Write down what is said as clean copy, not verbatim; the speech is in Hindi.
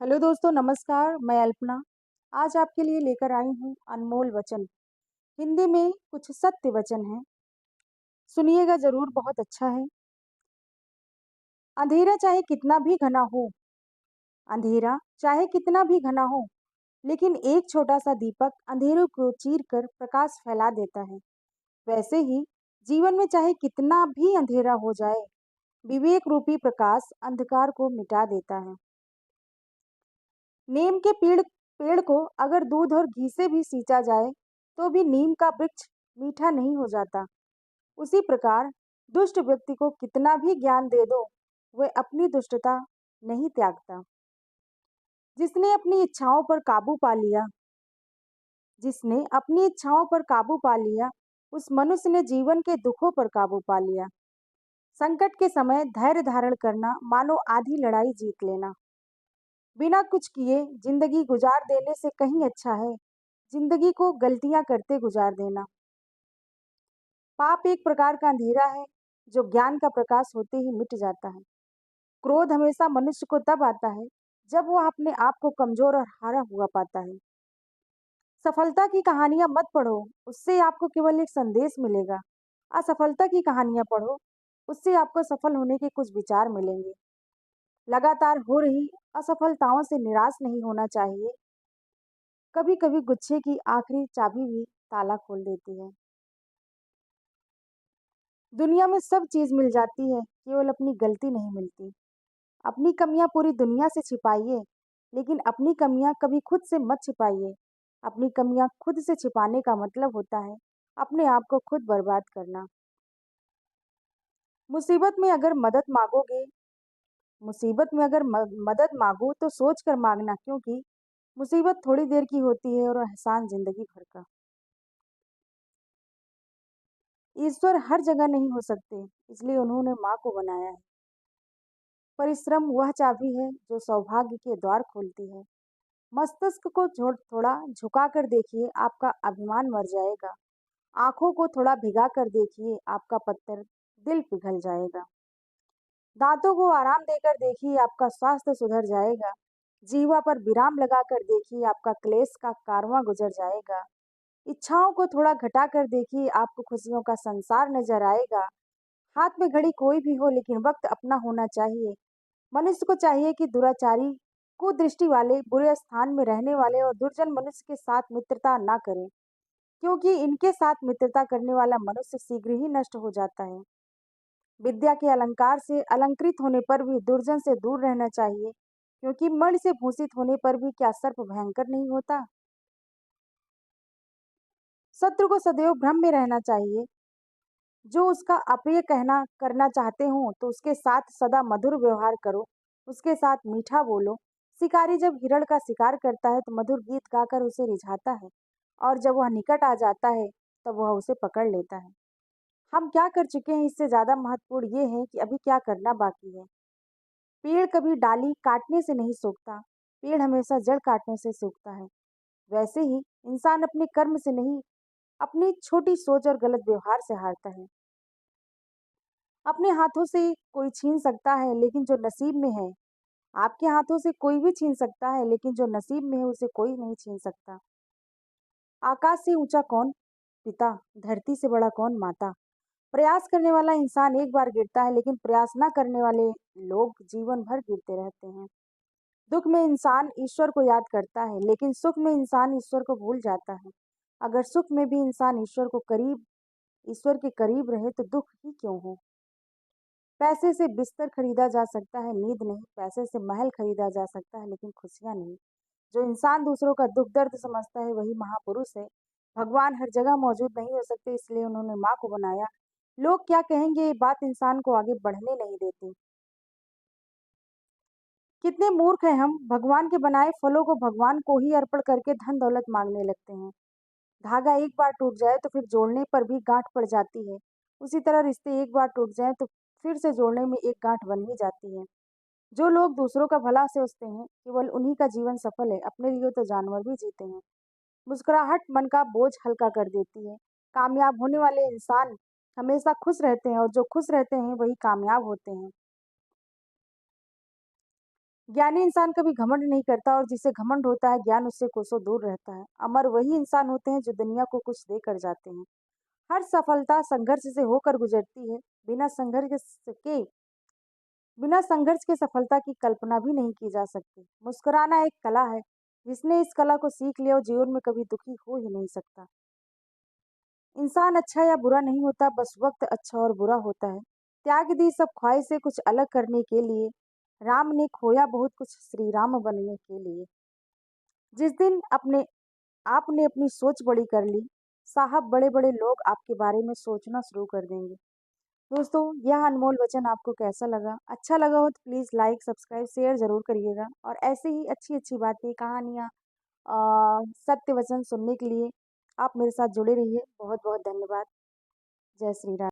हेलो दोस्तों, नमस्कार। मैं अल्पना आज आपके लिए लेकर आई हूँ अनमोल वचन। हिंदी में कुछ सत्य वचन हैं, सुनिएगा जरूर, बहुत अच्छा है। अंधेरा चाहे कितना भी घना हो, अंधेरा चाहे कितना भी घना हो, लेकिन एक छोटा सा दीपक अंधेरों को चीर कर प्रकाश फैला देता है। वैसे ही जीवन में चाहे कितना भी अंधेरा हो जाए, विवेक रूपी प्रकाश अंधकार को मिटा देता है। नीम के पेड़ पेड़ को अगर दूध और घी से भी सींचा जाए तो भी नीम का वृक्ष मीठा नहीं हो जाता। उसी प्रकार दुष्ट व्यक्ति को कितना भी ज्ञान दे दो, वह अपनी दुष्टता नहीं त्यागता। जिसने अपनी इच्छाओं पर काबू पा लिया जिसने अपनी इच्छाओं पर काबू पा लिया, उस मनुष्य ने जीवन के दुखों पर काबू पा लिया। संकट के समय धैर्य धारण करना मानो आधी लड़ाई जीत लेना। बिना कुछ किए जिंदगी गुजार देने से कहीं अच्छा है जिंदगी को गलतियां करते गुजार देना। पाप एक प्रकार का अंधेरा है जो ज्ञान का प्रकाश होते ही मिट जाता है। क्रोध हमेशा मनुष्य को तब आता है जब वह अपने आप को कमजोर और हारा हुआ पाता है। सफलता की कहानियां मत पढ़ो, उससे आपको केवल एक संदेश मिलेगा। असफलता की कहानियां पढ़ो, उससे आपको सफल होने के कुछ विचार मिलेंगे। लगातार हो रही असफलताओं से निराश नहीं होना चाहिए। कभी कभी गुच्छे की आखिरी चाबी भी ताला खोल देती है। दुनिया में सब चीज मिल जाती है, केवल अपनी गलती नहीं मिलती। अपनी कमियां पूरी दुनिया से छिपाइए, लेकिन अपनी कमियां कभी खुद से मत छिपाइए। अपनी कमियां खुद से छिपाने का मतलब होता है अपने आप को खुद बर्बाद करना। मुसीबत में अगर मदद मांगोगे मुसीबत में अगर मदद मांगो तो सोच कर मांगना, क्योंकि मुसीबत थोड़ी देर की होती है और एहसान जिंदगी भर का। ईश्वर हर जगह नहीं हो सकते, इसलिए उन्होंने माँ को बनाया है। परिश्रम वह चाबी है जो सौभाग्य के द्वार खोलती है। मस्तिष्क को थोड़ा झुका कर देखिए, आपका अभिमान मर जाएगा। आंखों को थोड़ा भिगा कर देखिए, आपका पत्थर दिल पिघल जाएगा। दांतों को आराम देकर देखिए, आपका स्वास्थ्य सुधर जाएगा। जीवा पर विराम लगाकर देखिए, आपका क्लेश का कारवां गुजर जाएगा। इच्छाओं को थोड़ा घटा कर देखिए, आपको खुशियों का संसार नजर आएगा। हाथ में घड़ी कोई भी हो, लेकिन वक्त अपना होना चाहिए। मनुष्य को चाहिए कि दुराचारी, कुदृष्टि वाले, बुरे स्थान में रहने वाले और दुर्जन मनुष्य के साथ मित्रता ना करें, क्योंकि इनके साथ मित्रता करने वाला मनुष्य शीघ्र ही नष्ट हो जाता है। विद्या के अलंकार से अलंकृत होने पर भी दुर्जन से दूर रहना चाहिए, क्योंकि मणि से भूषित होने पर भी क्या सर्प भयंकर नहीं होता। शत्रु को सदैव भ्रम में रहना चाहिए। जो उसका अप्रिय कहना करना चाहते हो तो उसके साथ सदा मधुर व्यवहार करो, उसके साथ मीठा बोलो। शिकारी जब हिरण का शिकार करता है तो मधुर गीत गाकर उसे रिझाता है, और जब वह निकट आ जाता है तब वह उसे पकड़ लेता है। हम क्या कर चुके हैं इससे ज्यादा महत्वपूर्ण ये है कि अभी क्या करना बाकी है। पेड़ कभी डाली काटने से नहीं सूखता, पेड़ हमेशा जड़ काटने से सूखता है। वैसे ही इंसान अपने कर्म से नहीं, अपनी छोटी सोच और गलत व्यवहार से हारता है। अपने हाथों से कोई छीन सकता है, लेकिन जो नसीब में है, आपके हाथों से कोई भी छीन सकता है, लेकिन जो नसीब में है उसे कोई नहीं छीन सकता। आकाश से ऊंचा कौन पिता, धरती से बड़ा कौन माता। प्रयास करने वाला इंसान एक बार गिरता है, लेकिन प्रयास न करने वाले लोग जीवन भर गिरते रहते हैं। दुख में इंसान ईश्वर को याद करता है, लेकिन सुख में इंसान ईश्वर को भूल जाता है। अगर सुख में भी इंसान ईश्वर के करीब रहे तो दुख ही क्यों हो। पैसे से बिस्तर खरीदा जा सकता है, नींद नहीं। पैसे से महल खरीदा जा सकता है, लेकिन खुशियां नहीं। जो इंसान दूसरों का दुख दर्द समझता है वही महापुरुष है। भगवान हर जगह मौजूद नहीं हो सकते, इसलिए उन्होंने माँ को बनाया। लोग क्या कहेंगे, ये बात इंसान को आगे बढ़ने नहीं देती। कितने मूर्ख हैं हम, भगवान के बनाए फलों को भगवान को ही अर्पण करके धन दौलत मांगने लगते हैं। धागा एक बार टूट जाए तो फिर जोड़ने पर भी गांठ पड़ जाती है। उसी तरह रिश्ते एक बार टूट जाए तो फिर से जोड़ने में एक गांठ बन ही जाती है। जो लोग दूसरों का भला सोचते हैं, केवल उन्हीं का जीवन सफल है। अपने लिए तो जानवर भी जीते हैं। मुस्कुराहट मन का बोझ हल्का कर देती है। कामयाब होने वाले इंसान हमेशा खुश रहते हैं, और जो खुश रहते हैं वही कामयाब होते हैं। ज्ञानी इंसान कभी घमंड नहीं करता और जिसे घमंड होता है ज्ञान उससे कोसों दूर रहता है। अमर वही इंसान होते हैं जो दुनिया को कुछ देकर जाते हैं। हर सफलता संघर्ष से होकर गुजरती है। बिना संघर्ष के बिना संघर्ष के सफलता की कल्पना भी नहीं की जा सकती। मुस्कुराना एक कला है। जिसने इस कला को सीख लिया वो जीवन में कभी दुखी हो ही नहीं सकता। इंसान अच्छा या बुरा नहीं होता, बस वक्त अच्छा और बुरा होता है। त्याग दी सब ख्वाहिशें कुछ अलग करने के लिए। राम ने खोया बहुत कुछ श्री राम बनने के लिए। जिस दिन अपने आपने अपनी सोच बड़ी कर ली, साहब बड़े-बड़े लोग आपके बारे में सोचना शुरू कर देंगे। दोस्तों, यह अनमोल वचन आपको कैसा लगा? अच्छा लगा हो तो प्लीज़ लाइक, सब्सक्राइब, शेयर ज़रूर करिएगा और ऐसे ही अच्छी-अच्छी बातें, कहानियाँ सत्य वचन सुनने के लिए आप मेरे साथ जुड़े रहिए। बहुत-बहुत धन्यवाद। जय श्री राम।